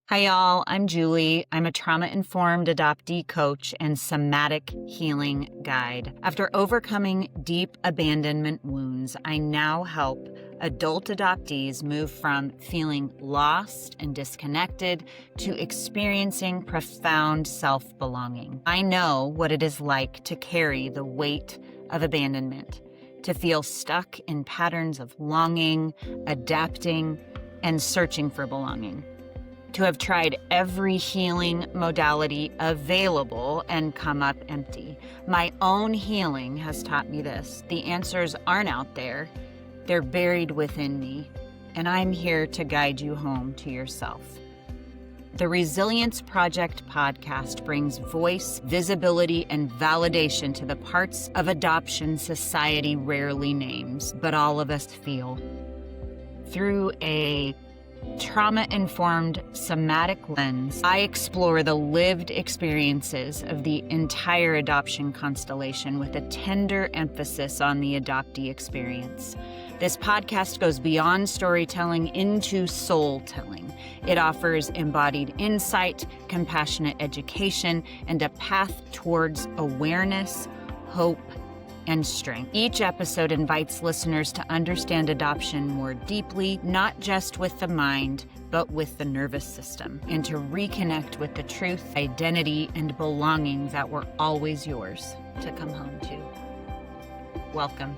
Hi, y'all. I'm Julie. I'm a trauma-informed adoptee coach and somatic healing guide. After overcoming deep abandonment wounds, I now help adult adoptees move from feeling lost and disconnected to experiencing profound self-belonging. I know what it is like to carry the weight of abandonment, to feel stuck in patterns of longing, adapting, and searching for belonging. To have tried every healing modality available and come up empty. My own healing has taught me this. The answers aren't out there. They're buried within me, and I'm here to guide you home to yourself. The Resilience Project podcast brings voice, visibility, and validation to the parts of adoption society rarely names, but all of us feel. Through a trauma-informed somatic lens, I explore the lived experiences of the entire adoption constellation with a tender emphasis on the adoptee experience. This podcast goes beyond storytelling into soul-telling. It offers embodied insight, compassionate education, and a path towards awareness, hope, and strength. Each episode invites listeners to understand adoption more deeply, not just with the mind, but with the nervous system, and to reconnect with the truth, identity, and belonging that were always yours to come home to. Welcome.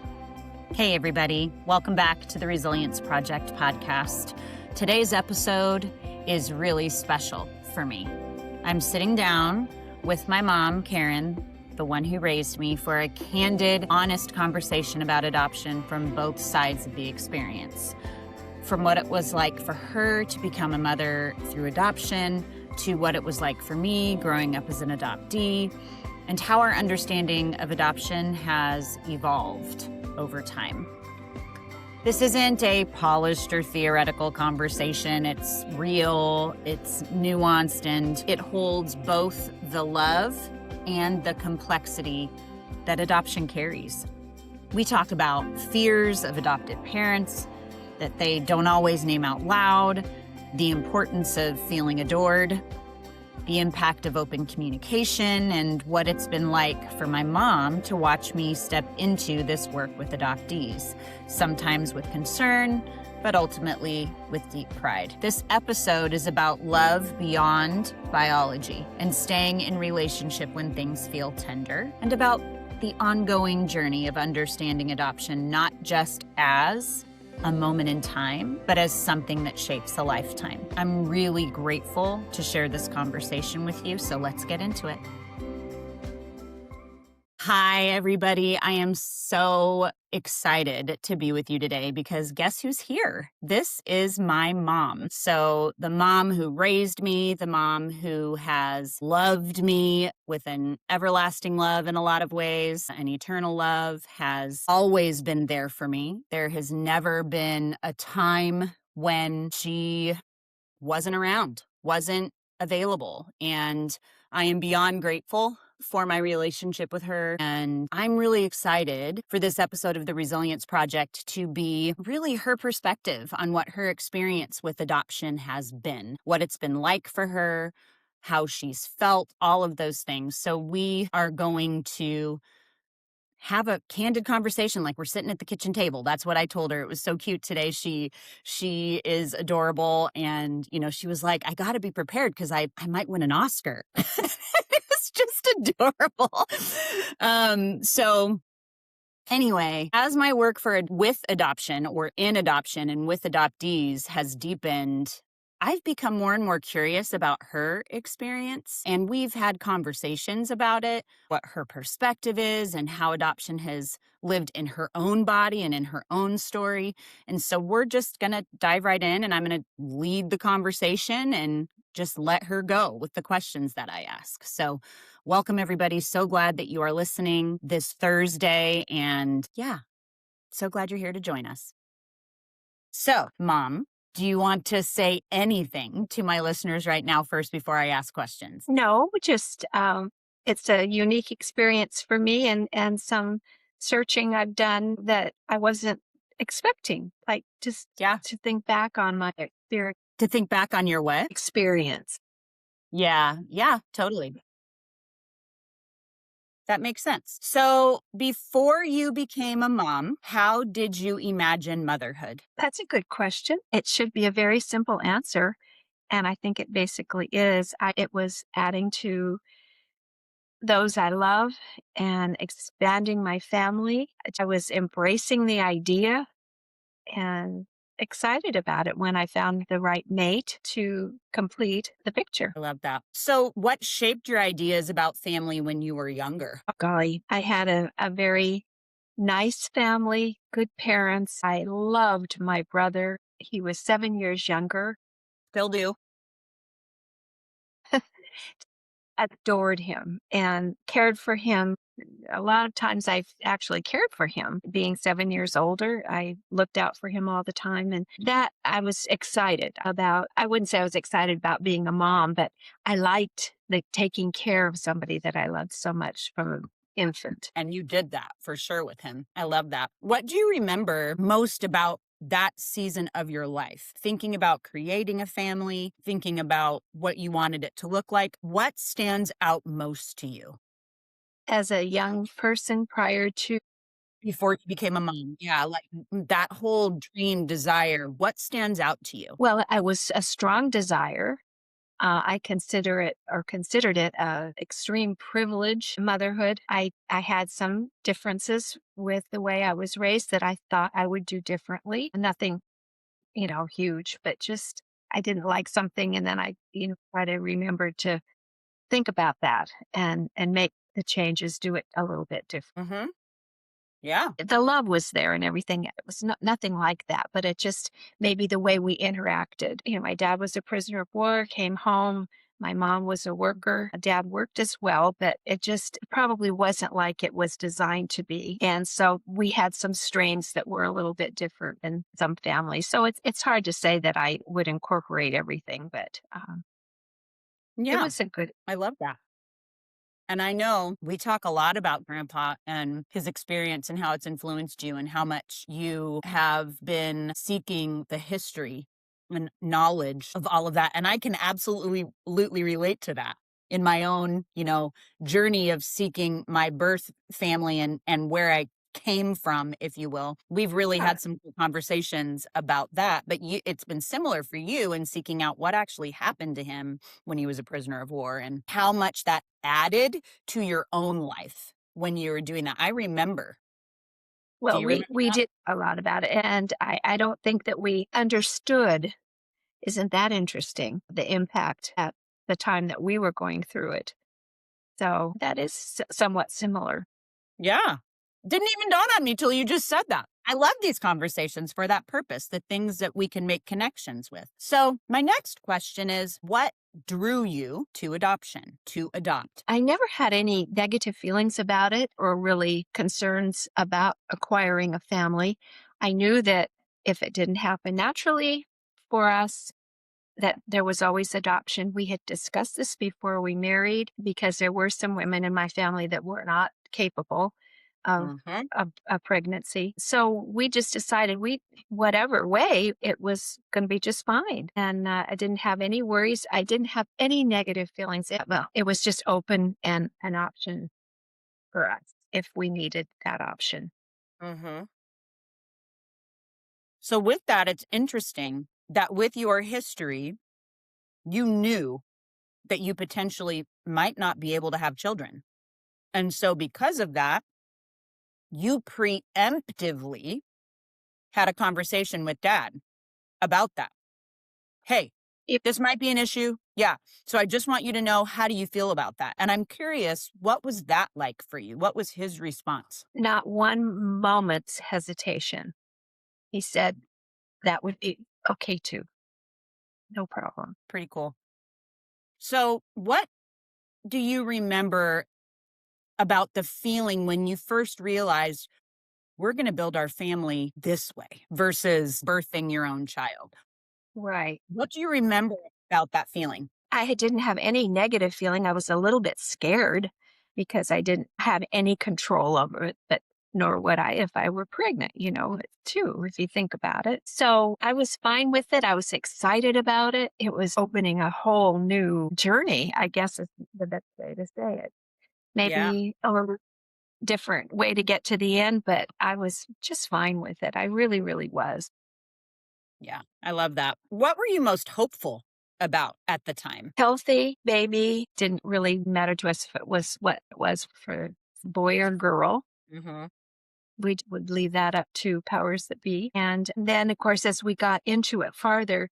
Hey, everybody. Welcome back to the Resilience Project podcast. Today's episode is really special for me. I'm sitting down with my mom, Karen, the one who raised me, for a candid, honest conversation about adoption from both sides of the experience. From what it was like for her to become a mother through adoption, to what it was like for me growing up as an adoptee, and how our understanding of adoption has evolved over time. This isn't a polished or theoretical conversation. It's real, it's nuanced, and it holds both the love and the complexity that adoption carries. We talk about fears of adoptive parents that they don't always name out loud, the importance of feeling adored, the impact of open communication, and what it's been like for my mom to watch me step into this work with adoptees, sometimes with concern, but ultimately with deep pride. This episode is about love beyond biology and staying in relationship when things feel tender, and about the ongoing journey of understanding adoption, not just as a moment in time, but as something that shapes a lifetime. I'm really grateful to share this conversation with you, so let's get into it. Hi, everybody. I am so excited to be with you today because guess who's here? This is my mom. So the mom who raised me, the mom who has loved me with an everlasting love in a lot of ways, an eternal love, has always been there for me. There has never been a time when she wasn't around, wasn't available. And I am beyond grateful for my relationship with her. And I'm really excited for this episode of the Resilience Project to be really her perspective on what her experience with adoption has been, what it's been like for her, how she's felt, all of those things. So we are going to have a candid conversation like we're sitting at the kitchen table. That's what I told her. It was so cute today. She is adorable. And, she was like, I got to be prepared because I might win an Oscar. It was just adorable. So anyway, as my work with adoption or in adoption and with adoptees has deepened, I've become more and more curious about her experience, and we've had conversations about it, what her perspective is and how adoption has lived in her own body and in her own story. And so we're just going to dive right in, and I'm going to lead the conversation and just let her go with the questions that I ask. So welcome, everybody. So glad that you are listening this Thursday, and so glad you're here to join us. So, Mom, do you want to say anything to my listeners right now first before I ask questions? No, just it's a unique experience for me and some searching I've done that I wasn't expecting, like just to think back on my experience. To think back on your what? experience. Yeah, yeah, totally. That makes sense. So, before you became a mom, how did you imagine motherhood? That's a good question. It should be a very simple answer. And I think it basically is. It was adding to those I love and expanding my family. I was embracing the idea and excited about it when I found the right mate to complete the picture. I love that. So, what shaped your ideas about family when you were younger? Oh, golly, I had a very nice family, good parents. I loved my brother. He was 7 years younger. Still do. Adored him and cared for him. A lot of times I've actually cared for him. Being 7 years older, I looked out for him all the time. And that I was excited about. I wouldn't say I was excited about being a mom, but I liked the taking care of somebody that I loved so much from an infant. And you did that for sure with him. I love that. What do you remember most about that season of your life? Thinking about creating a family, thinking about what you wanted it to look like. What stands out most to you As a young person prior to, before you became a mom? Yeah, like that whole dream, desire. What stands out to you? well, I was a strong desire. I considered it a extreme privilege, motherhood. I had some differences with the way I was raised that I thought I would do differently. Nothing, huge, but just I didn't like something, and then I, try to remember to think about that and make the changes, do it a little bit different. Mm-hmm. Yeah. The love was there and everything. It was nothing like that, but it just maybe the way we interacted. My dad was a prisoner of war, came home. My mom was a worker. Dad worked as well, but it just probably wasn't like it was designed to be. And so we had some strains that were a little bit different than some families. So it's hard to say that I would incorporate everything, but it Yeah. was a good. I love that. And I know we talk a lot about grandpa and his experience and how it's influenced you and how much you have been seeking the history and knowledge of all of that. And I can absolutely relate to that in my own, journey of seeking my birth family and where I came from, if you will. We've really uh, had some good conversations about that, but it's been similar for you in seeking out what actually happened to him when he was a prisoner of war and how much that added to your own life when you were doing that. I remember. Do Well, you we remember we that? did a lot about it, and I don't think that we understood. Isn't that interesting? The impact at the time that we were going through it. So that is somewhat similar. Yeah. Didn't even dawn on me till you just said that. I love these conversations for that purpose, the things that we can make connections with. So, my next question is what drew you to adoption, to adopt? I never had any negative feelings about it or really concerns about acquiring a family. I knew that if it didn't happen naturally for us, that there was always adoption. We had discussed this before we married because there were some women in my family that were not capable of Mhm. a pregnancy. So we just decided whatever way, it was going to be just fine. And I didn't have any worries. I didn't have any negative feelings. Well, it was just open and an option for us if we needed that option. Mhm. So, with that, it's interesting that with your history, you knew that you potentially might not be able to have children. And so, because of that, you preemptively had a conversation with dad about that. Hey, If this might be an issue. Yeah. So I just want you to know, how do you feel about that? And I'm curious, what was that like for you? What was his response? not one moment's hesitation, he said that would be okay too. No problem. Pretty cool. So, what do you remember about the feeling when you first realized we're going to build our family this way versus birthing your own child? Right. What do you remember about that feeling? Didn't have any negative feeling. I was a little bit scared because I didn't have any control over it, but nor would I if I were pregnant, too, if you think about it. So I was fine with it. I was excited about it. It was opening a whole new journey, I guess is the best way to say it. Yeah. Maybe a little different way to get to the end, but I was just fine with it. I really, really was. Yeah. I love that. What were you most hopeful about at the time? Healthy baby didn't really matter to us if it was what it was for boy or girl. Hmm. We would leave that up to powers that be. And then, of course, as we got into it farther,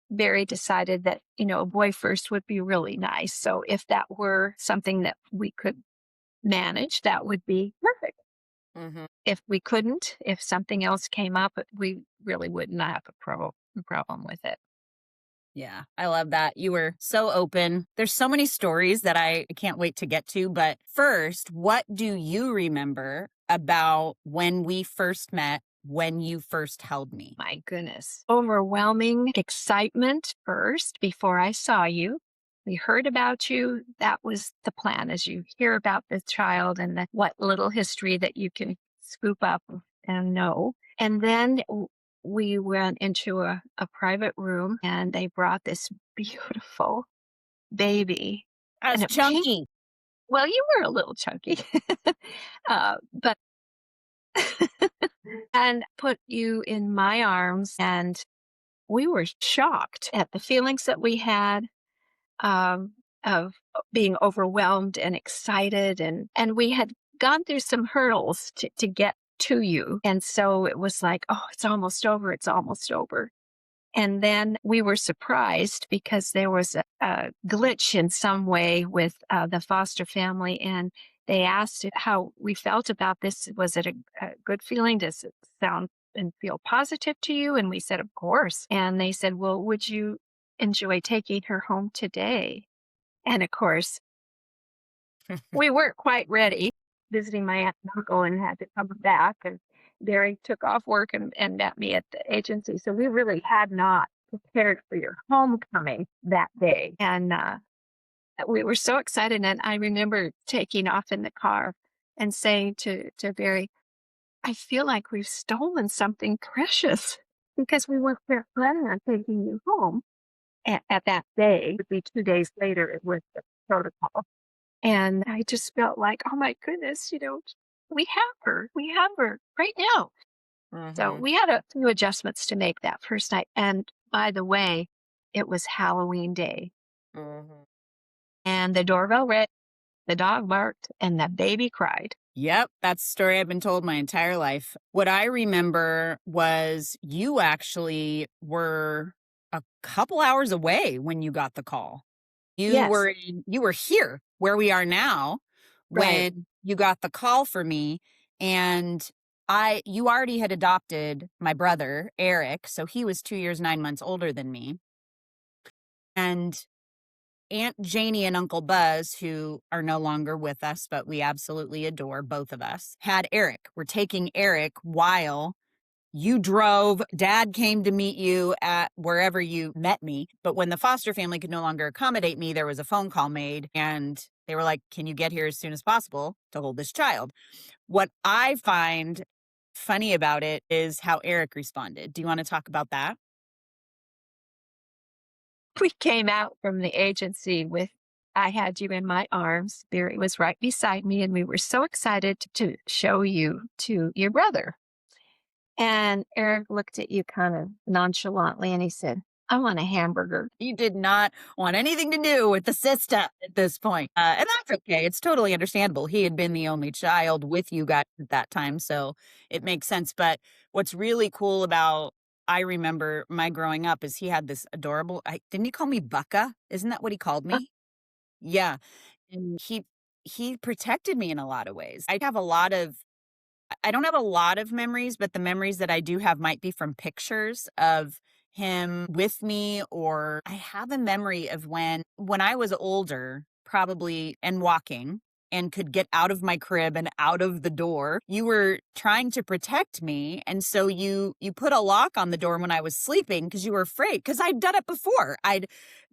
Barry decided that, a boy first would be really nice. So if that were something that we could manage, that would be perfect. Hmm. If we couldn't, if something else came up, we really would not have a problem with it. Yeah, I love that. You were so open. There's so many stories that I can't wait to get to. But first, what do you remember about when we first met, when you first held me? My goodness. Overwhelming excitement first before I saw you. We heard about you. That was the plan as you hear about the child and what little history that you can scoop up and know. And then we went into a private room and they brought this beautiful baby I and was it came. chunky. Well, you were a little chunky, but and put you in my arms and we were shocked at the feelings that we had of being overwhelmed and excited, and we had gone through some hurdles to get to you, and so it was like, oh, it's almost over, it's almost over. And then we were surprised because there was a glitch in some way with the foster family, and they asked how we felt about this. Was it a good feeling? Does it sound and feel positive to you? And we said, of course. And they said, well, would you enjoy taking her home today? And of course, we weren't quite ready. Visiting my aunt and uncle and had to come back. And Barry took off work and met me at the agency. So we really had not prepared for your homecoming that day. And we were so excited. And I remember taking off in the car and saying to Barry, I feel like we've stolen something precious because we weren't planning on taking you home at that day. It would be 2 days later with the protocol. And I just felt like, oh my goodness, we have her. We have her right now. So Hmm. we had a few adjustments to make that first night. And by the way, it was Halloween day. Hmm. And the doorbell rang, the dog barked, and the baby cried. Yep, that's a story I've been told my entire life. What I remember was you actually were a couple hours away when you got the call. Yes, You were here where we are now right. when you got the call for me, and you already had adopted my brother, Eric, so he was 2 years, 9 months older than me. And Aunt Janie and Uncle Buzz, who are no longer with us, but we absolutely adore both of us, had Eric. We're taking Eric while you drove. Dad came to meet you at wherever you met me. But when the foster family could no longer accommodate me, there was a phone call made and they were like, can you get here as soon as possible to hold this child? What I find funny about it is how Eric responded. Do you want to talk about that? We came out from the agency with, I had you in my arms. Barry was right beside me, and we were so excited to show you to your brother. And Eric looked at you kind of nonchalantly and he said, I want a hamburger. He did not want anything to do with the sister at this point. And that's okay. It's totally understandable. He had been the only child with you guys at that time, so it makes sense. But what's really cool about I remember my growing up is he had this adorable, didn't he call me Bucka? Isn't that what he called Uh, me? Yeah. And he protected me in a lot of ways. I don't have a lot of memories, but the memories that I do have might be from pictures of him with me, or I have a memory of when I was older, probably, and walking. and could get out of my crib and out of the door. You were trying to protect me. And so you put a lock on the door when I was sleeping because you were afraid, because I'd done it before. I'd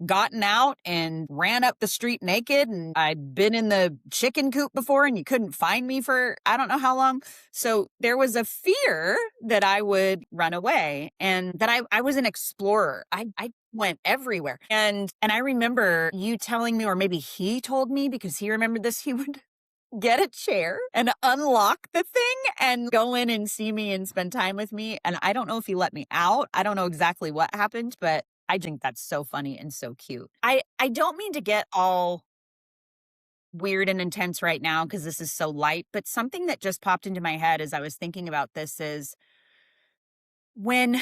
gotten out and ran up the street naked, and I'd been in the chicken coop before and you couldn't find me for I don't know how long. So there was a fear that I would run away and that I was an explorer. I went everywhere. And I remember you telling me, or maybe he told me because he remembered this, he would get a chair and unlock the thing and go in and see me and spend time with me. And I don't know if he let me out. I don't know exactly what happened, but I think that's so funny and so cute. I don't mean to get all weird and intense right now because this is so light, but something that just popped into my head as I was thinking about this is when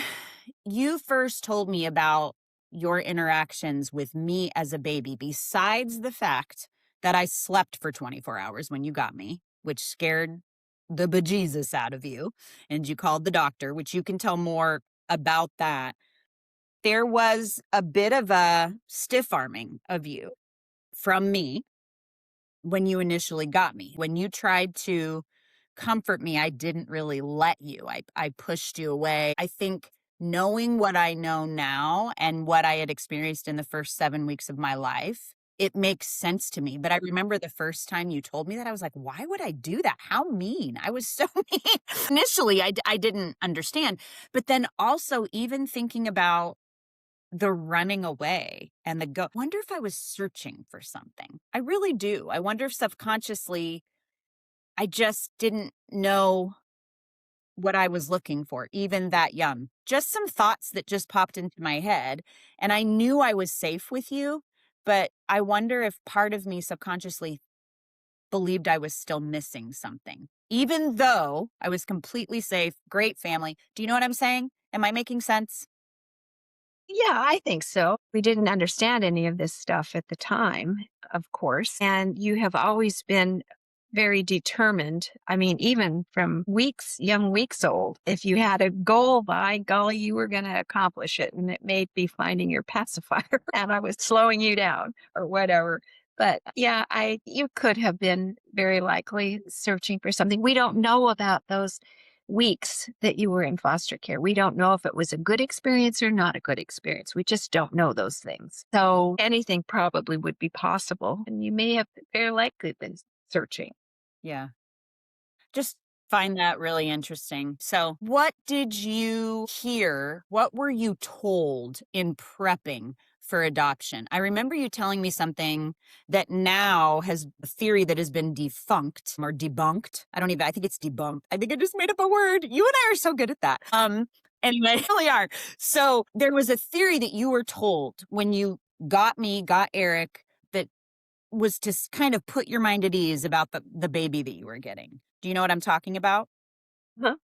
you first told me about your interactions with me as a baby, besides the fact that I slept for 24 hours when you got me, which scared the bejesus out of you, and you called the doctor, which you can tell more about that. There was a bit of a stiff arming of you from me when you initially got me. When you tried to comfort me, I didn't really let you. I pushed you away. I think knowing what I know now and what I had experienced in the first 7 weeks of my life, it makes sense to me. But I remember the first time you told me that, I was like, why would I do that? How mean. I was so mean. Initially, I didn't understand. But then also, even thinking about the running away and the go, wonder if I was searching for something. I really do. I wonder if subconsciously I just didn't know what I was looking for, even that young. Just some thoughts that just popped into my head. And I knew I was safe with you, but I wonder if part of me subconsciously believed I was still missing something, even though I was completely safe, great family. Do you know what I'm saying? Am I making sense? Yeah, I think so. We didn't understand any of this stuff at the time, of course. And you have always been very determined. I mean, even from young weeks old, if you had a goal, by golly, you were going to accomplish it. And it may be finding your pacifier and I was slowing you down or whatever. But yeah, you could have been very likely searching for something. We don't know about those weeks that you were in foster care. We don't know if it was a good experience or not a good experience. We just don't know those things. So anything probably would be possible. And you may have very likely been searching. Yeah. Just find that really interesting. So, what did you hear? What were you told in prepping for adoption? I remember you telling me something that now has a theory that has been defunct or debunked. I think it's debunked. I think I just made up a word. You and I are so good at that. Anyway, really are. So, there was a theory that you were told when you got Eric, that was to kind of put your mind at ease about the baby that you were getting. Do you know what I'm talking about? Huh?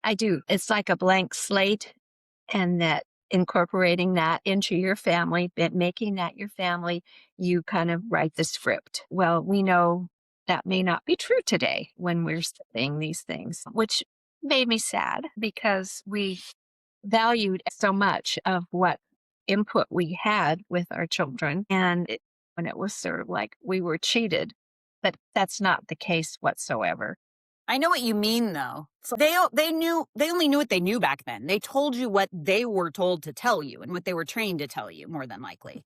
I do. It's like a blank slate, and that incorporating that into your family, making that your family, you kind of write the script. Well, we know that may not be true today when we're saying these things, which made me sad because we valued so much of what input we had with our children. And when it was sort of like we were cheated, but that's not the case whatsoever. I know what you mean, though. So they only knew what they knew back then. They told you what they were told to tell you and what they were trained to tell you, more than likely.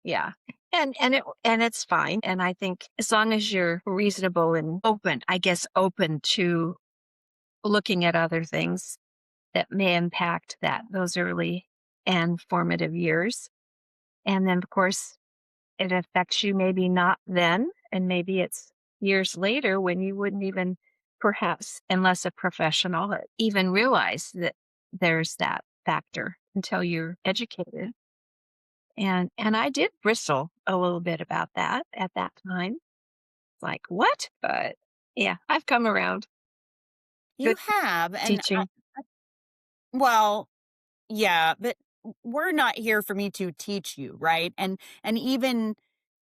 Yeah. And it's fine. And I think as long as you're reasonable and open, I guess open to looking at other things that may impact those early and formative years. And then of course it affects you maybe not then, and maybe it's years later when you wouldn't even, perhaps unless a professional, even realize that there's that factor until you're educated. And I did bristle a little bit about that at that time. Like, what? But yeah, I've come around. You Good have, and teaching. well, yeah, but we're not here for me to teach you, right? And even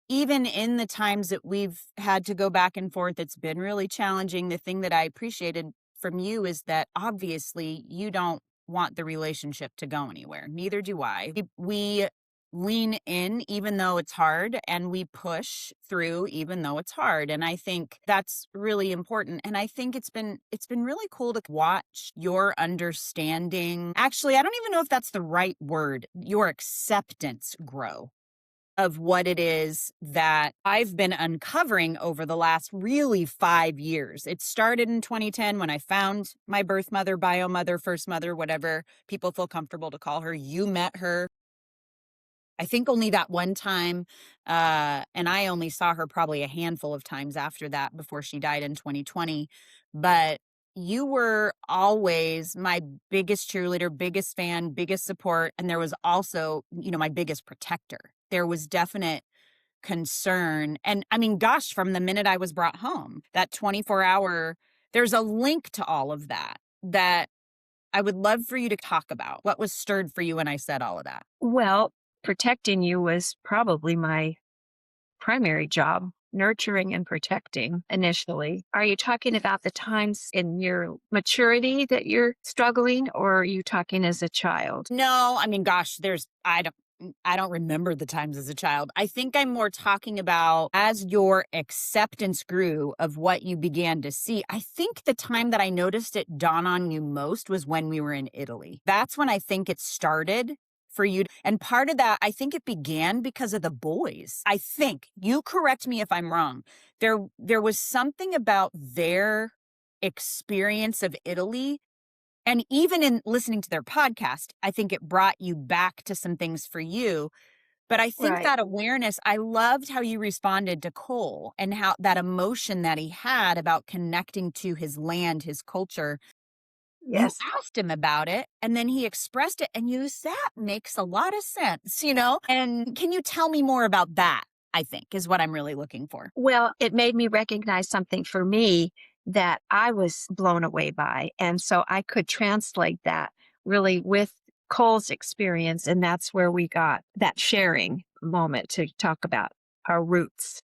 in the times that we've had to go back and forth, it's been really challenging. The thing that I appreciated from you is that obviously you don't want the relationship to go anywhere. Neither do I. We lean in even though it's hard, and we push through even though it's hard. And I think that's really important. And I think it's been really cool to watch your understanding. Actually, I don't even know if that's the right word. Your acceptance grow of what it is that I've been uncovering over the last really 5 years. It started in 2010 when I found my birth mother, bio mother, first mother, whatever people feel comfortable to call her. You met her, I think, only that one time. And I only saw her probably a handful of times after that before she died in 2020. But you were always my biggest cheerleader, biggest fan, biggest support. And there was also, my biggest protector. There was definite concern. And I mean, gosh, from the minute I was brought home, that 24-hour, there's a link to all of that that I would love for you to talk about. What was stirred for you when I said all of that? Well, protecting you was probably my primary job, nurturing and protecting initially. Are you talking about the times in your maturity that you're struggling, or are you talking as a child? No, I mean, gosh, I don't remember the times as a child. I think I'm more talking about as your acceptance grew of what you began to see. I think the time that I noticed it dawn on you most was when we were in Italy. That's when I think it started for you. And part of that, I think it began because of the boys. I think, you correct me if I'm wrong, there was something about their experience of Italy. And even in listening to their podcast, I think it brought you back to some things for you. But I think Right. that awareness, I loved how you responded to Cole and how that emotion that he had about connecting to his land, his culture. You Yes. asked him about it and then he expressed it and you said, that makes a lot of sense. And can you tell me more about that? I think is what I'm really looking for. Well, it made me recognize something for me that I was blown away by. And so I could translate that really with Cole's experience. And that's where we got that sharing moment to talk about our roots.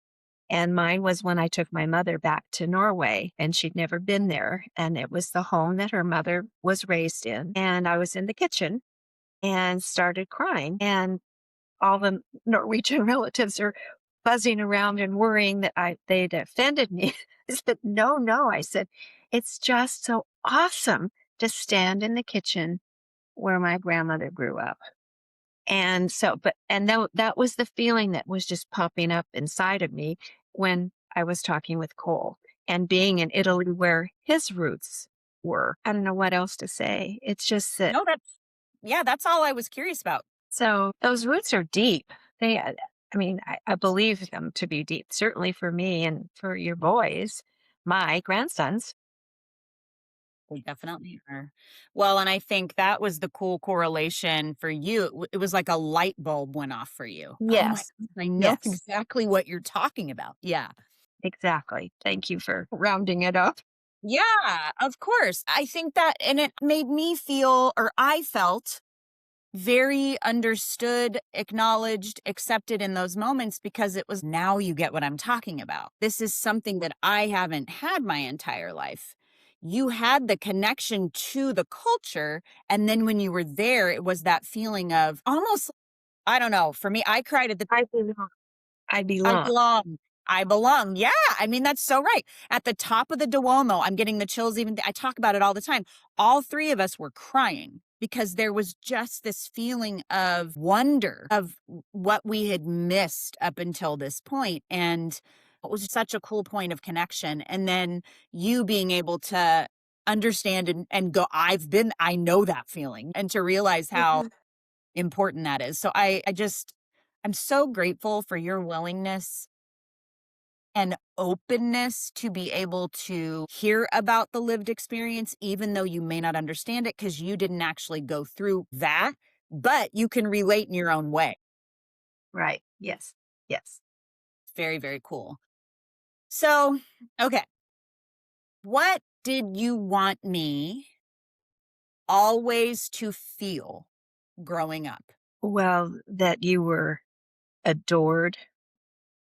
And mine was when I took my mother back to Norway and she'd never been there. And it was the home that her mother was raised in. And I was in the kitchen and started crying. And all the Norwegian relatives are buzzing around and worrying that they'd offended me. I said, no, no. I said, it's just so awesome to stand in the kitchen where my grandmother grew up. And so, that was the feeling that was just popping up inside of me when I was talking with Cole and being in Italy where his roots were. I don't know what else to say. It's just that. No, that's all I was curious about. So those roots are deep. I mean, I believe them to be deep, certainly for me and for your boys, my grandsons. They definitely are. Well, and I think that was the cool correlation for you. It was like a light bulb went off for you. Oh my, Yes. I know Yes, exactly what you're talking about. Yeah. exactly. Thank you for rounding it up. Yeah, of course. I think that, and it made me feel, or I felt very understood, acknowledged, accepted in those moments because it was now you get what I'm talking about. This is something that I haven't had my entire life. You had the connection to the culture. And then when you were there, it was that feeling of almost, I don't know, for me, I cried at the I belong. I I belong. belong. I belong. Yeah. I mean, that's so right. At the top of the Duomo, I'm getting the chills. I talk about it all the time. All three of us were crying because there was just this feeling of wonder of what we had missed up until this point. And it was such a cool point of connection. And then you being able to understand and go, I know that feeling, and to realize how Mhm. important that is. So I'm so grateful for your willingness and openness to be able to hear about the lived experience, even though you may not understand it because you didn't actually go through that, but you can relate in your own way. Right. Yes. Yes. Very, very cool. So, okay. What did you want me always to feel growing up? Well, that you were adored,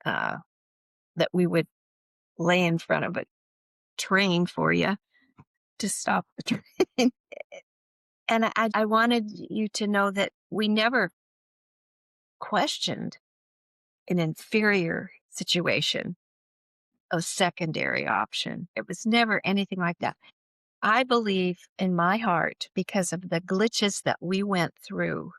uh, that we would lay in front of a train for you to stop the train. And I wanted you to know that we never questioned an inferior situation, a secondary option. It was never anything like that. I believe in my heart, because of the glitches that we went through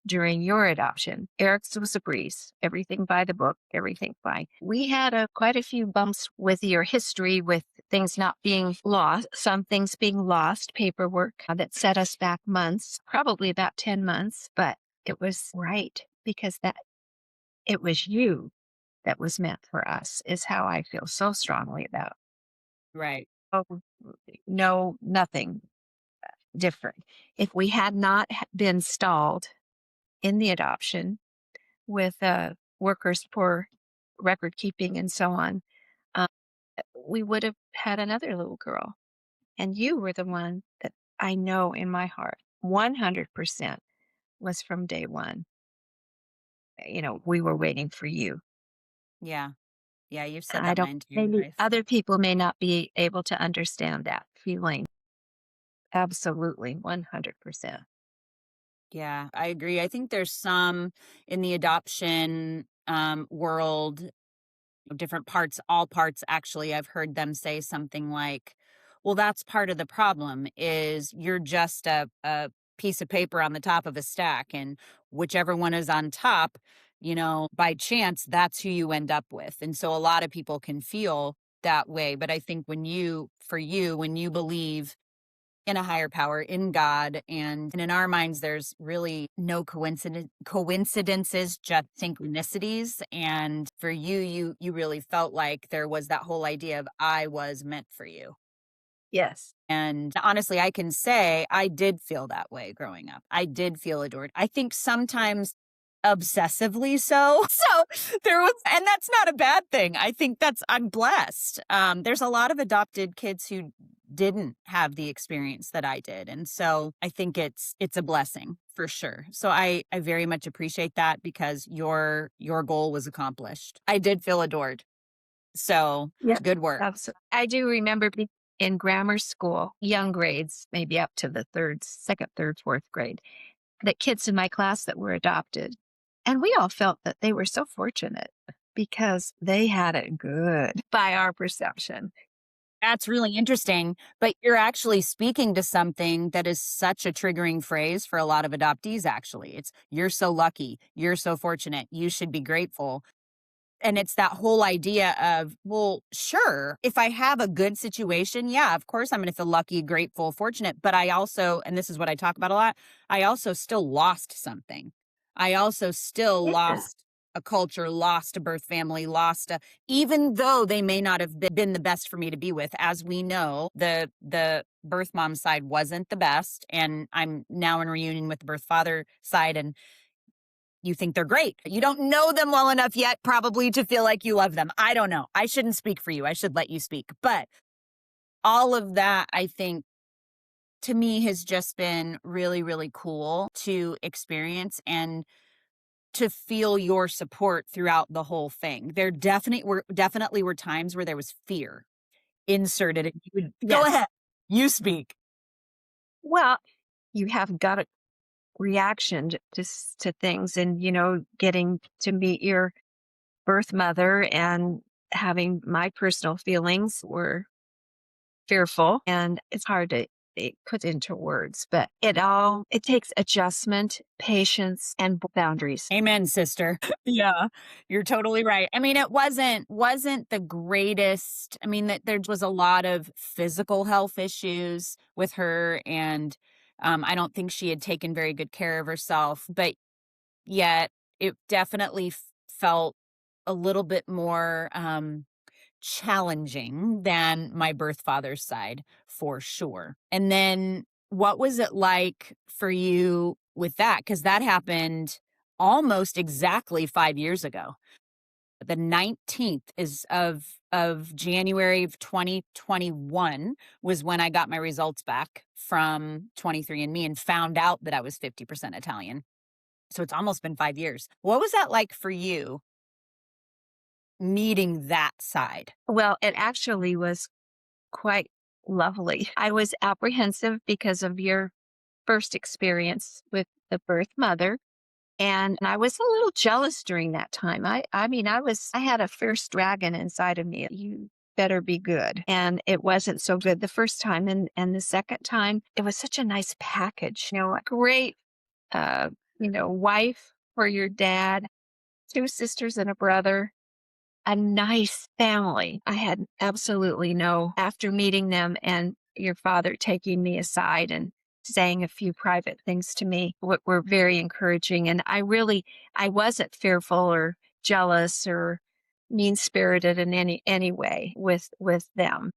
during your adoption. Eric's was a breeze, everything by the book, everything fine. We had quite a few bumps with your history, with things not being lost, some things being lost, paperwork that set us back months, probably about 10 months, but it was right because that it was you that was meant for us, is how I feel so strongly about. Right. Oh, no, nothing different. If we had not been stalled in the adoption with workers for record keeping and so on, um, we would have had another little girl. And you were the one that I know in my heart 100% was from day one. We were waiting for you. Yeah. Yeah. You've said And I that my don't, entire maybe life. other people may not be able to understand that feeling. Absolutely, 100%. Yeah, I agree. I think there's some in the adoption world, different parts, all parts actually. I've heard them say something like, well, that's part of the problem is you're just a piece of paper on the top of a stack, and whichever one is on top, by chance, that's who you end up with. And so a lot of people can feel that way. But I think when you believe in a higher power, in God, and in our minds, there's really no coincidences, just synchronicities. And for you, you really felt like there was that whole idea of I was meant for you. Yes. And honestly, I can say I did feel that way growing up. I did feel adored. I think sometimes obsessively so. So there was, and that's not a bad thing. I think I'm blessed. There's a lot of adopted kids who didn't have the experience that I did. And so I think it's a blessing for sure. So I very much appreciate that because your goal was accomplished. I did feel adored. So Yeah. good work. Absolutely. I do remember being in grammar school, young grades, maybe up to the second, third, fourth grade, the kids in my class that were adopted. And we all felt that they were so fortunate because they had it good by our perception. That's really interesting, but you're actually speaking to something that is such a triggering phrase for a lot of adoptees, actually. It's, you're so lucky, you're so fortunate, you should be grateful. And it's that whole idea of, well, sure, if I have a good situation, yeah, of course I'm going to feel lucky, grateful, fortunate. But I also, and this is what I talk about a lot, I also still lost something. I also still Yeah. lost a culture, lost a birth family, even though they may not have been the best for me to be with. As we know, the birth mom side wasn't the best. And I'm now in reunion with the birth father side. And you think they're great. You don't know them well enough yet, probably, to feel like you love them. I don't know. I shouldn't speak for you. I should let you speak. But all of that, I think, to me, has just been really, really cool to experience and to feel your support throughout the whole thing. There definitely were times where there was fear inserted. And you would go Yes. ahead. You speak. Well, you have got a reaction to things, and, getting to meet your birth mother and having my personal feelings were fearful, and it's hard to put into words, but it takes adjustment, patience, and boundaries. Amen, sister. Yeah, you're totally right. I mean, it wasn't the greatest. I mean, that there was a lot of physical health issues with her, and I don't think she had taken very good care of herself. But yet, it definitely felt a little bit more challenging than my birth father's side, for sure. And then what was it like for you with that? Because that happened almost exactly 5 years ago. The 19th is of January of 2021 was when I got my results back from 23andMe and found out that I was 50% Italian. So it's almost been 5 years. What was that like for you, meeting that side? Well, it actually was quite lovely. I was apprehensive because of your first experience with the birth mother. And I was a little jealous during that time. I had a fierce dragon inside of me. You better be good. And it wasn't so good the first time. And the second time, it was such a nice package, a great, uh, wife for your dad, two sisters and a brother, a nice family. I had absolutely no, after meeting them and your father taking me aside and saying a few private things to me, what were very encouraging. And I wasn't fearful or jealous or mean spirited in any way with them.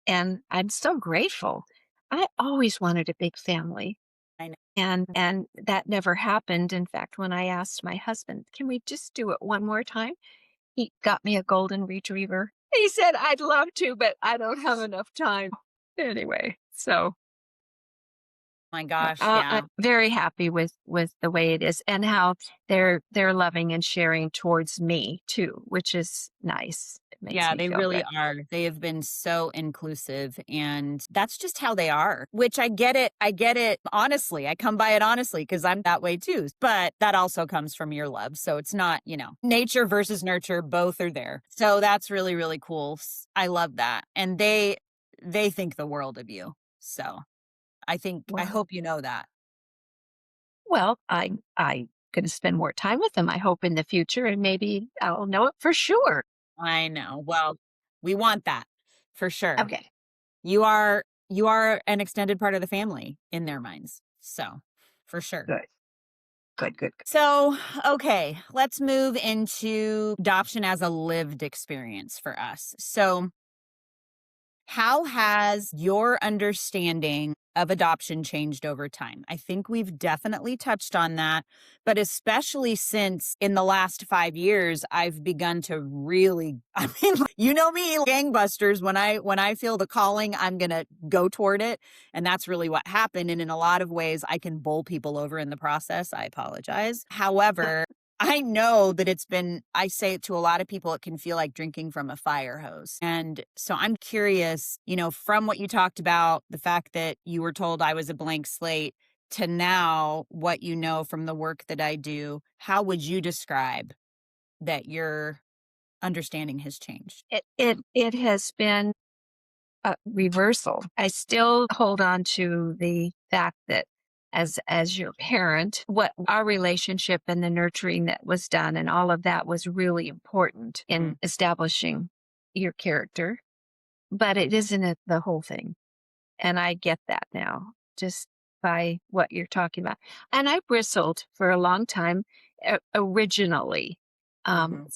And I'm so grateful. I always wanted a big family. I know. And that never happened. In fact, when I asked my husband, can we just do it one more time? He got me a golden retriever. He said, "I'd love to, but I don't have enough time." Anyway, so My gosh, yeah. I'm very happy with the way it is and how they're loving and sharing towards me too, which is nice. It makes Yeah, me they feel really good. are. They have been so inclusive, and that's just how they are, which I get it. I get it honestly. I come by it honestly because I'm that way too. But that also comes from your love. So it's not, nature versus nurture, both are there. So that's really, really cool. I love that. And they think the world of you. So I Well, hope you know that. well, I going to spend more time with them. I hope in the future, and maybe I'll know it for sure. I know. Well, we want that for sure. Okay, You are an extended part of the family in their minds. So, for sure. good, good, good. So, okay, let's move into adoption as a lived experience for us. So, how has your understanding of adoption changed over time? I think we've definitely touched on that, but especially since in the last 5 years, I've begun to really, I mean, you know me, gangbusters. When I feel the calling, I'm gonna go toward it, and that's really what happened. And in a lot of ways, I can bowl people over in the process. I apologize. However, I know that I say it to a lot of people, it can feel like drinking from a fire hose. And so I'm curious, from what you talked about, the fact that you were told I was a blank slate to now what you know from the work that I do, how would you describe that your understanding has changed? It has been a reversal. I still hold on to the fact that as your parent, what our relationship and the nurturing that was done and all of that was really important Mhm. in establishing your character, but it isn't the whole thing. And I get that now just by what you're talking about. And I bristled for a long time originally. Mhm.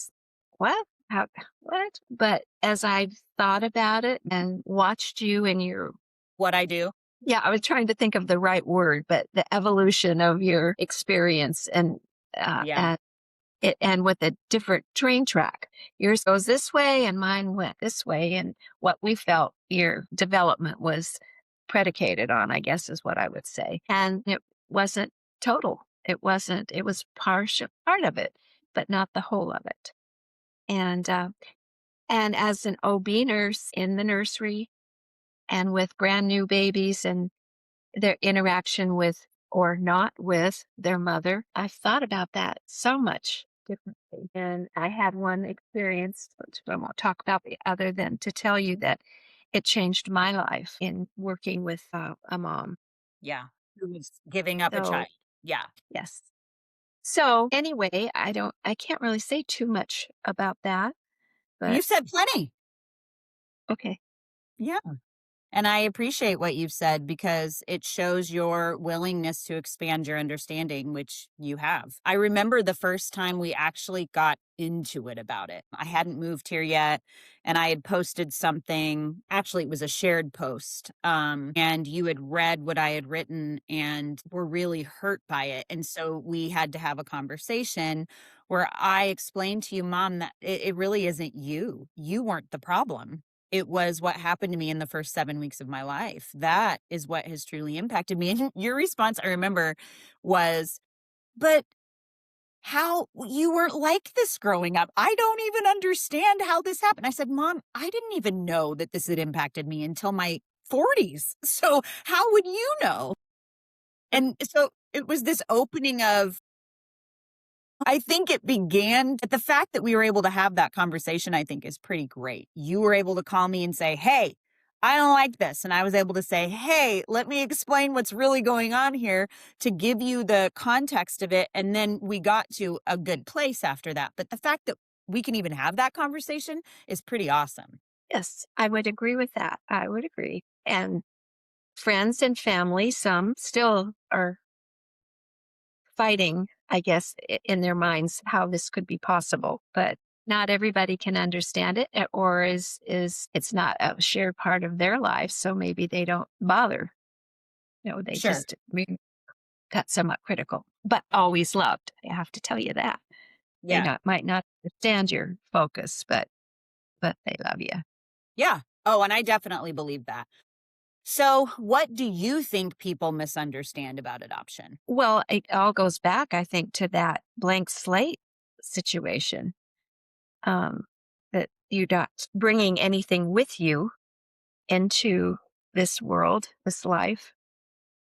What? How, what? But as I've thought about it and watched you and your, What I do? yeah, I was trying to think of the right word, but the evolution of your experience Yeah. and and with a different train track. Yours goes this way and mine went this way. And what we felt your development was predicated on, I guess is what I would say. And it wasn't total. It was part of it, but not the whole of it. And, uh, and as an OB nurse in the nursery and with brand new babies and their interaction with or not with their mother, I've thought about that so much differently. And I had one experience, which I won't talk about the other than to tell you that it changed my life in working with a mom. Yeah. Who was giving up a child? So, Yeah. yes. So, anyway, I can't really say too much about that, You but said plenty. okay. Yeah. And I appreciate what you've said because it shows your willingness to expand your understanding, which you have. I remember the first time we actually got into it about it. I hadn't moved here yet, and I had posted something. Actually, it was a shared post. And you had read what I had written and were really hurt by it. And so we had to have a conversation where I explained to you, Mom, that it really isn't you. You weren't the problem. It was what happened to me in the first 7 weeks of my life. That is what has truly impacted me. And your response, I remember, was, "But how you weren't like this growing up. I don't even understand how this happened." I said, "Mom, I didn't even know that this had impacted me until my 40s. So how would you know?" And so it was this opening of I think it began, but the fact that we were able to have that conversation, I think is pretty great. You were able to call me and say, hey, I don't like this. And I was able to say, hey, let me explain what's really going on here to give you the context of it. And then we got to a good place after that. But the fact that we can even have that conversation is pretty awesome. Yes, I would agree with that. I would agree. And friends and family, some still are fighting, I guess, in their minds how this could be possible. But not everybody can understand it or is it's not a shared part of their life. So maybe they don't bother. They Sure. just got somewhat critical, but always loved. I have to tell you that. They Yeah. not might not understand your focus, but they love you. Yeah. Oh, and I definitely believe that. So, what do you think people misunderstand about adoption? Well, it all goes back, I think, to that blank slate situation. Um, that you're not bringing anything with you into this world, this life,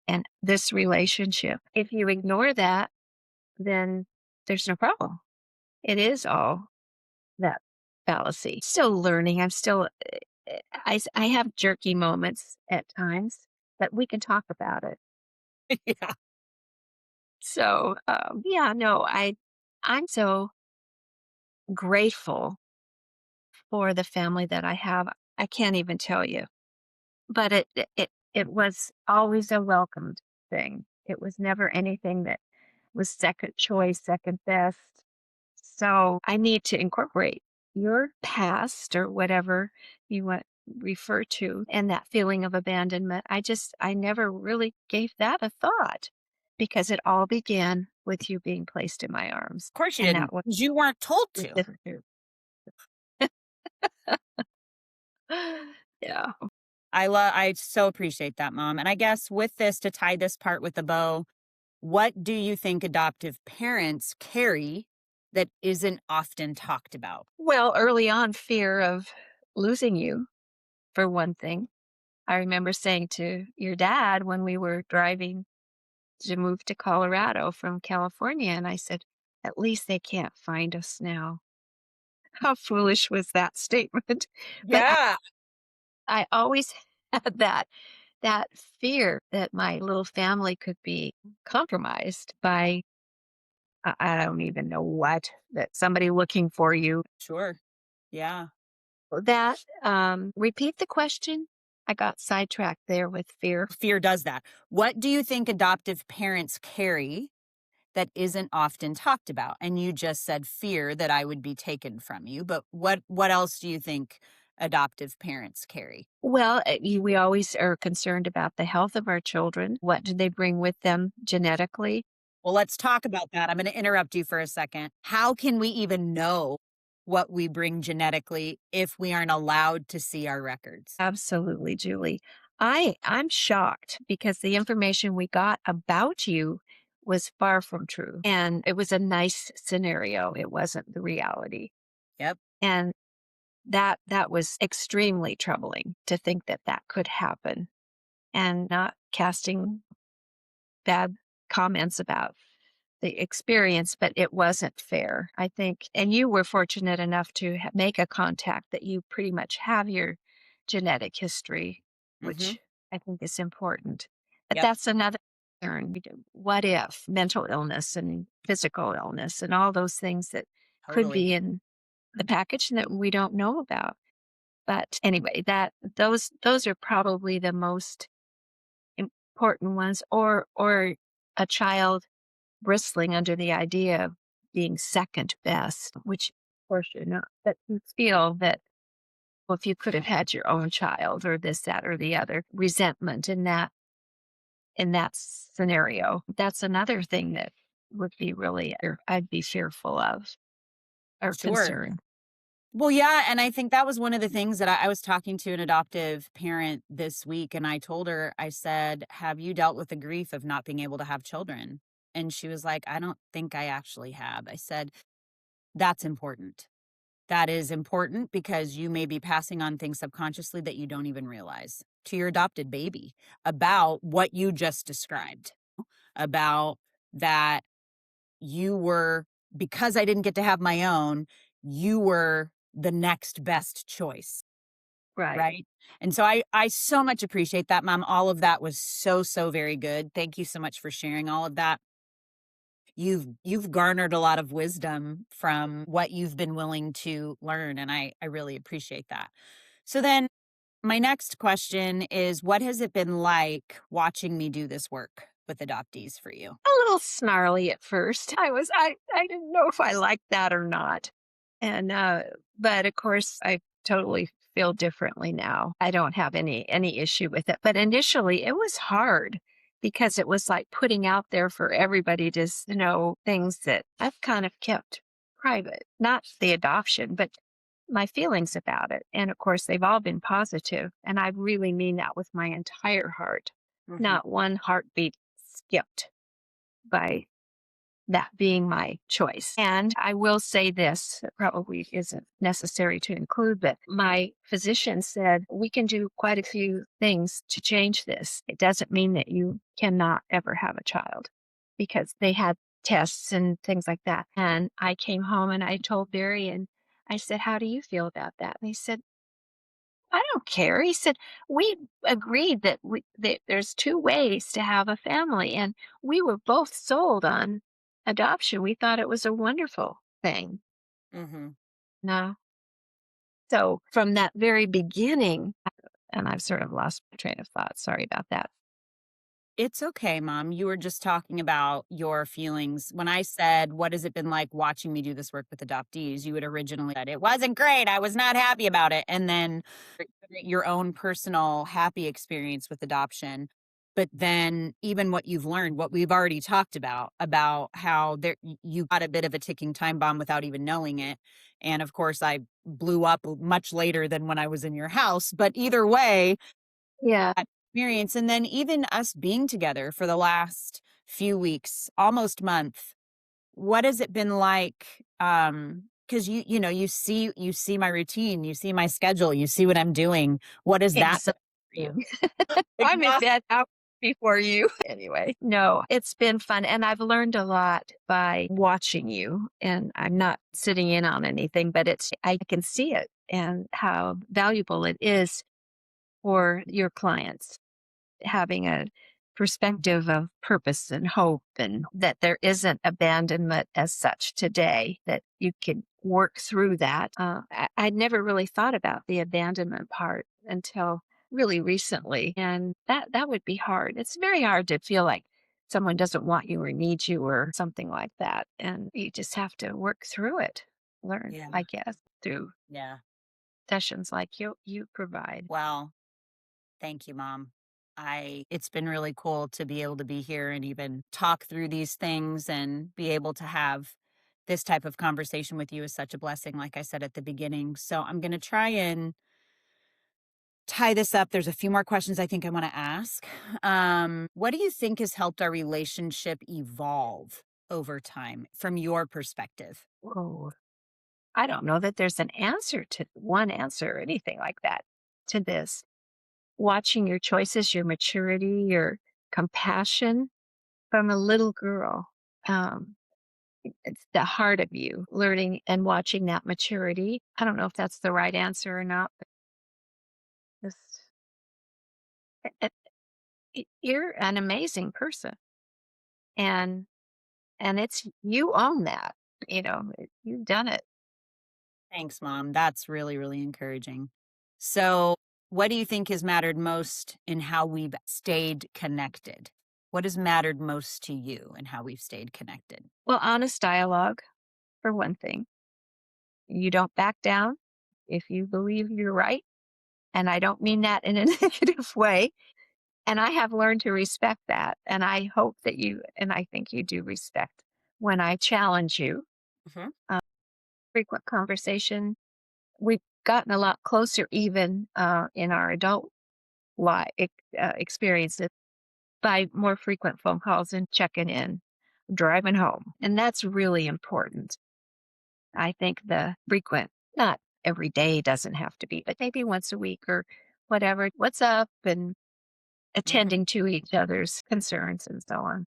and this relationship. If you ignore that, then there's no problem. It is all that fallacy. Still learning. I'm still, I have jerky moments at times, but we can talk about it. Yeah. So, yeah, no, I'm so grateful for the family that I have. I can't even tell you, but it was always a welcomed thing. It was never anything that was second choice, second best. So I need to incorporate your past or whatever you want refer to and that feeling of abandonment. I never really gave that a thought because it all began with you being placed in my arms. Of course you And didn't, that was 'cause you weren't told the to. difference. Yeah. I so appreciate that, Mom. And I guess with this, to tie this part with a bow, what do you think adoptive parents carry that isn't often talked about? Well, early on, fear of losing you, for one thing. I remember saying to your dad when we were driving to move to Colorado from California, and I said, "At least they can't find us now." How foolish was that statement? But Yeah. I always had that fear that my little family could be compromised by I don't even know what, that somebody looking for you. Sure. Yeah. That repeat the question. I got sidetracked there with fear. Fear does that. What do you think adoptive parents carry that isn't often talked about? And you just said fear that I would be taken from you, but what else do you think adoptive parents carry? Well, we always are concerned about the health of our children. What do they bring with them genetically? Well, let's talk about that. I'm going to interrupt you for a second. How can we even know what we bring genetically if we aren't allowed to see our records? Absolutely, Julie. I'm shocked because the information we got about you was far from true. And it was a nice scenario. It wasn't the reality. Yep. And that was extremely troubling to think that that could happen and not casting bad comments about the experience, but it wasn't fair, I think. And you were fortunate enough to make a contact that you pretty much have your genetic history, Mm-hmm. which I think is important. But Yep. that's another concern. What if mental illness and physical illness and all those things that could Totally. be in the package that we don't know about? But anyway, that those are probably the most important ones, or a child bristling under the idea of being second best, which of course you're not. But you feel that, well, if you could have had your own child or this, that, or the other, resentment in that scenario. That's another thing that would be really, or I'd be fearful of or Sure. concerned. Well, yeah. And I think that was one of the things that I was talking to an adoptive parent this week. And I told her, I said, have you dealt with the grief of not being able to have children? And she was like, I don't think I actually have. I said, that's important. That is important because you may be passing on things subconsciously that you don't even realize to your adopted baby about what you just described, about that you were because I didn't get to have my own, you were the next best choice. Right. Right. And so I so much appreciate that, Mom. All of that was so, so very good. Thank you so much for sharing all of that. You've garnered a lot of wisdom from what you've been willing to learn, and I really appreciate that. So then my next question is, what has it been like watching me do this work with adoptees for you? A little snarly at first. I didn't know if I liked that or not. And but of course I totally feel differently now. I don't have any issue with it. But initially it was hard because it was like putting out there for everybody to know things that I've kind of kept private. Not the adoption, but my feelings about it. And of course they've all been positive, and I really mean that with my entire heart. Mhm. Not one heartbeat skipped by that being my choice. And I will say this, it probably isn't necessary to include, but my physician said we can do quite a few things to change this. It doesn't mean that you cannot ever have a child, because they had tests and things like that. And I came home and I told Barry, and I said, "How do you feel about that?" And he said, "I don't care." He said, "We agreed that there's two ways to have a family, and we were both sold on adoption. We thought it was a wonderful thing." Mhm. No. So from that very beginning, and I've sort of lost my train of thought. Sorry about that. It's okay, Mom. You were just talking about your feelings. When I said, "What has it been like watching me do this work with adoptees?" You had originally said, "It wasn't great. I was not happy about it." And then your own personal happy experience with adoption. But then even what you've learned, what we've already talked about how you got a bit of a ticking time bomb without even knowing it. And of course, I blew up much later than when I was in your house. But either way, Yeah. that experience, and then even us being together for the last few weeks, almost month, what has it been like? Because you see my routine, you see my schedule, you see what I'm doing. What is that been for you? Exhausting. I'm in Exhausting. bed out before you. Anyway, no, it's been fun. And I've learned a lot by watching you. And I'm not sitting in on anything, but I can see it and how valuable it is for your clients, having a perspective of purpose and hope, and that there isn't abandonment as such today, that you can work through that. I'd never really thought about the abandonment part until really recently. And that would be hard. It's very hard to feel like someone doesn't want you or need you or something like that. And you just have to work through it, learn, Yeah. I guess, through Yeah. sessions like you provide. Well, thank you, Mom. It's been really cool to be able to be here and even talk through these things and be able to have this type of conversation with you is such a blessing, like I said at the beginning. So I'm going to try and tie this up. There's a few more questions I think I want to ask. What do you think has helped our relationship evolve over time from your perspective? Whoa. I don't know that there's an answer to one answer or anything like that to this. Watching your choices, your maturity, your compassion from a little girl. Um, it's the heart of you learning and watching that maturity. I don't know if that's the right answer or not, but this, it, you're an amazing person, and it's you own that. You've done it. Thanks, Mom. That's really, really encouraging. So, what do you think has mattered most in how we've stayed connected? What has mattered most to you and how we've stayed connected? Well, honest dialogue for one thing. You don't back down if you believe you're right. And I don't mean that in a negative way. And I have learned to respect that. And I hope that and I think you do respect when I challenge you. Mhm. Uh, Frequent conversation. We've gotten a lot closer, even in our adult life experiences, by more frequent phone calls and checking in, driving home. And that's really important. I think the frequent, not every day doesn't have to be, but maybe once a week or whatever. What's up? And Mhm. attending to each other's concerns and so on.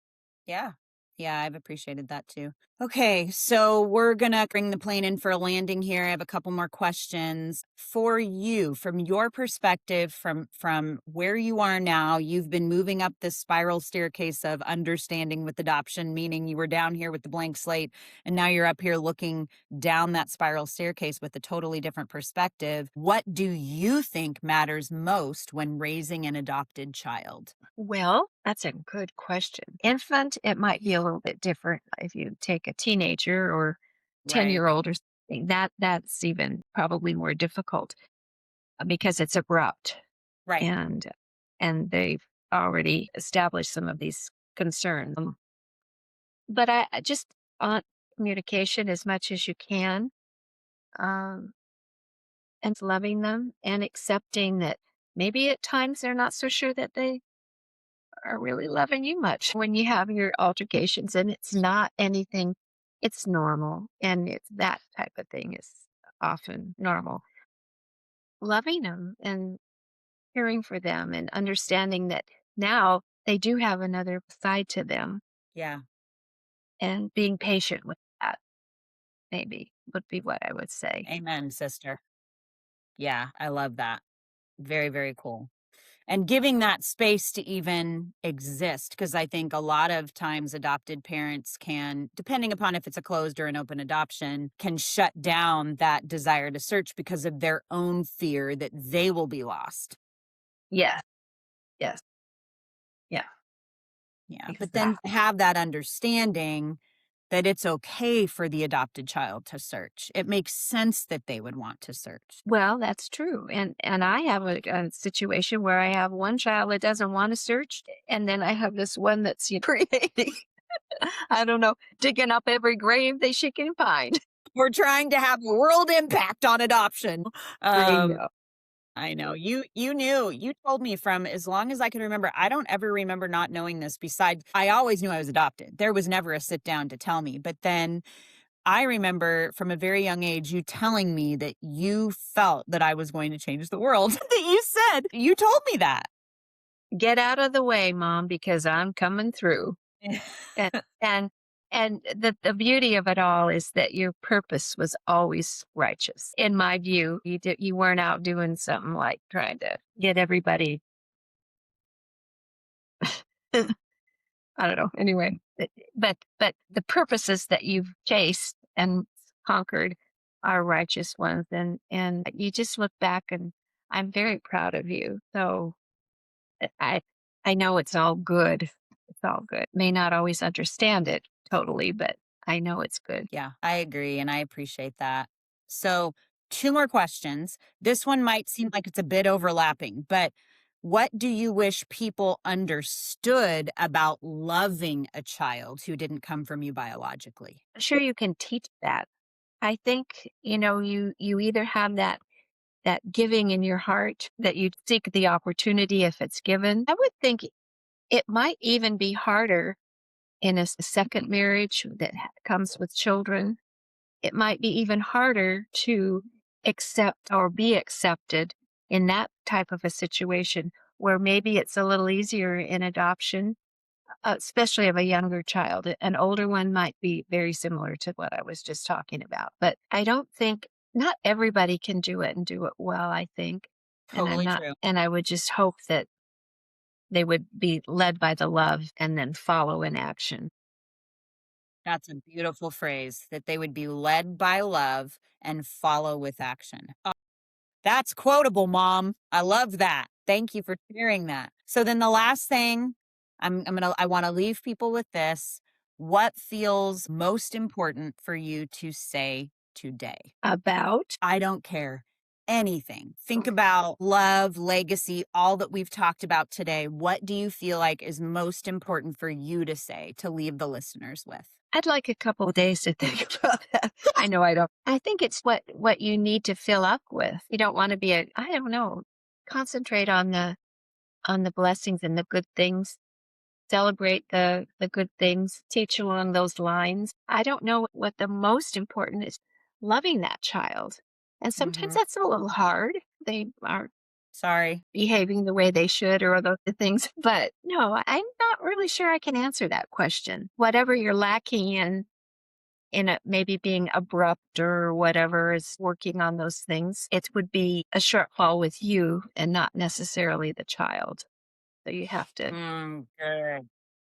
Yeah. Yeah, I've appreciated that too. Okay, so we're gonna bring the plane in for a landing here. I have a couple more questions for you from your perspective, from where you are now. You've been moving up this spiral staircase of understanding with adoption, meaning you were down here with the blank slate, and now you're up here looking down that spiral staircase with a totally different perspective. What do you think matters most when raising an adopted child? Well, that's a good question. Infant, it might be a little bit different if you take a teenager or Right, 10-year-old or something. That's even probably more difficult because it's abrupt right. and they've already established some of these concerns. But I just on communication as much as you can, um, and loving them and accepting that maybe at times they're not so sure that they are really loving you much when you have your altercations, and it's not anything, it's normal, and it's that type of thing is often normal. Loving them and caring for them and understanding that now they do have another side to them, Yeah. and being patient with that maybe would be what I would say. Amen, sister. Yeah, I love that. Very, very cool. And giving that space to even exist, because I think a lot of times adopted parents can, depending upon if it's a closed or an open adoption, can shut down that desire to search because of their own fear that they will be lost. Yes, yes, yeah, Yeah. But then exactly. have that understanding that it's okay for the adopted child to search. It makes sense that they would want to search. Well, that's true, and I have a situation where I have one child that doesn't want to search, and then I have this one that's creating, I don't know, digging up every grave that she can find. We're trying to have world impact on adoption. I Um, know. I know. You knew. You told me from as long as I can remember. I don't ever remember not knowing this besides I always knew I was adopted. There was never a sit down to tell me. But then I remember from a very young age you telling me that you felt that I was going to change the world. That you said. You told me that. Get out of the way, mom, because I'm coming through. And and the beauty of it all is that your purpose was always righteous. In my view, you weren't out doing something like trying to get everybody I don't know. Anyway, but the purposes that you've chased and conquered are righteous ones, and you just look back, and I'm very proud of you. So I I know it's all good. It's all good. May not always understand it totally, but I know it's good. Yeah, I agree. And I appreciate that. So, two more questions. This one might seem like it's a bit overlapping, but what do you wish people understood about loving a child who didn't come from you biologically? I'm sure you can teach that. I think you either have that giving in your heart that you seek the opportunity if it's given. I would think it might even be harder in a second marriage that comes with children. It might be even harder to accept or be accepted in that type of a situation where maybe it's a little easier in adoption, especially of a younger child. An older one might be very similar to what I was just talking about. But I don't think not everybody can do it and do it well, I think. And I'm Totally not, true. and I would just hope that they would be led by the love and then follow in action. That's a beautiful phrase that they would be led by love and follow with action. Oh, that's quotable, Mom. I love that. Thank you for sharing that. So then the last thing I want to leave people with this. What feels most important for you to say today? About I don't care. Anything. Think about love, legacy, all that we've talked about today. What do you feel like is most important for you to say to leave the listeners with? I'd like a couple of days to think about that. I know I don't. I think it's what you need to fill up with. You don't want to be I don't know, concentrate on the blessings and the good things. Celebrate the good things. Teach along those lines. I don't know what the most important is. Loving that child. And sometimes Hmm. that's a little hard. They are Sorry. behaving the way they should or those things. But no, I'm not really sure I can answer that question. Whatever you're lacking in a, maybe being abrupt or whatever is working on those things, it would be a shortfall with you and not necessarily the child. So you have to, Good.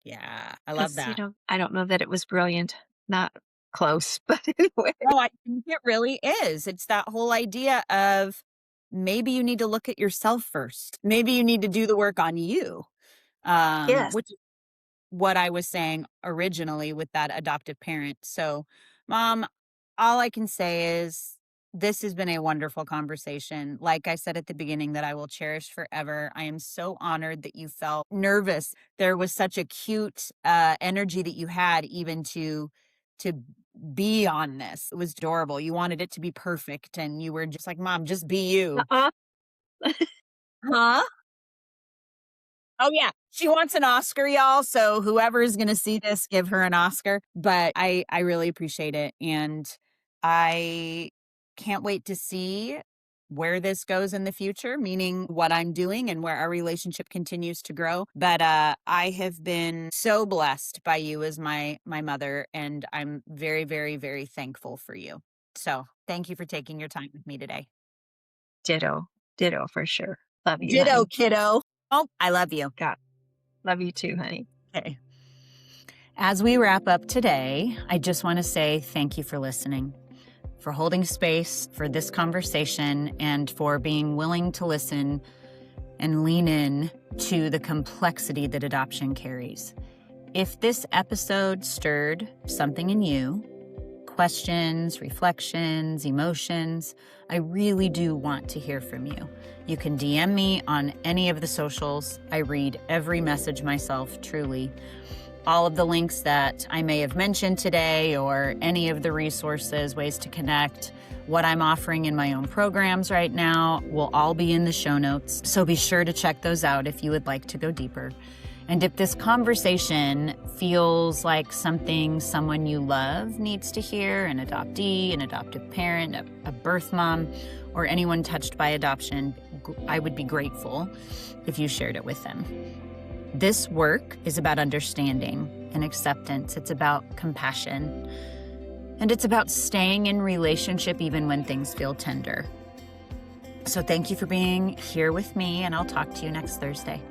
Yeah, I love because, that. I don't know that it was brilliant. Not close, but anyway. No, I think it really is. It's that whole idea of maybe you need to look at yourself first. Maybe you need to do the work on you, Yes. which is what I was saying originally with that adoptive parent. So, Mom, all I can say is this has been a wonderful conversation. Like I said at the beginning, that I will cherish forever. I am so honored that you felt nervous. There was such a cute energy that you had, even to be on this. It was adorable. You wanted it to be perfect, and you were just like, Mom, just be you. Uh-uh. Huh? Oh, yeah. She wants an Oscar, y'all. So whoever is going to see this, give her an Oscar. But I really appreciate it. And I can't wait to see where this goes in the future, meaning what I'm doing and where our relationship continues to grow. But I have been so blessed by you as my mother, and I'm very, very, very thankful for you. So thank you for taking your time with me today. Ditto. Ditto for sure. Love you, Ditto, honey. kiddo. Oh, I love you. God. Love you too, honey. Okay. As we wrap up today, I just want to say thank you for listening, for holding space for this conversation, and for being willing to listen and lean in to the complexity that adoption carries. If this episode stirred something in you, questions, reflections, emotions, I really do want to hear from you. You can DM me on any of the socials. I read every message myself, truly. All of the links that I may have mentioned today, or any of the resources, ways to connect, what I'm offering in my own programs right now, will all be in the show notes. So be sure to check those out if you would like to go deeper. And if this conversation feels like something someone you love needs to hear, an adoptee, an adoptive parent, a birth mom, or anyone touched by adoption, I would be grateful if you shared it with them. This work is about understanding and acceptance. It's about compassion. And it's about staying in relationship even when things feel tender. So thank you for being here with me, and I'll talk to you next Thursday.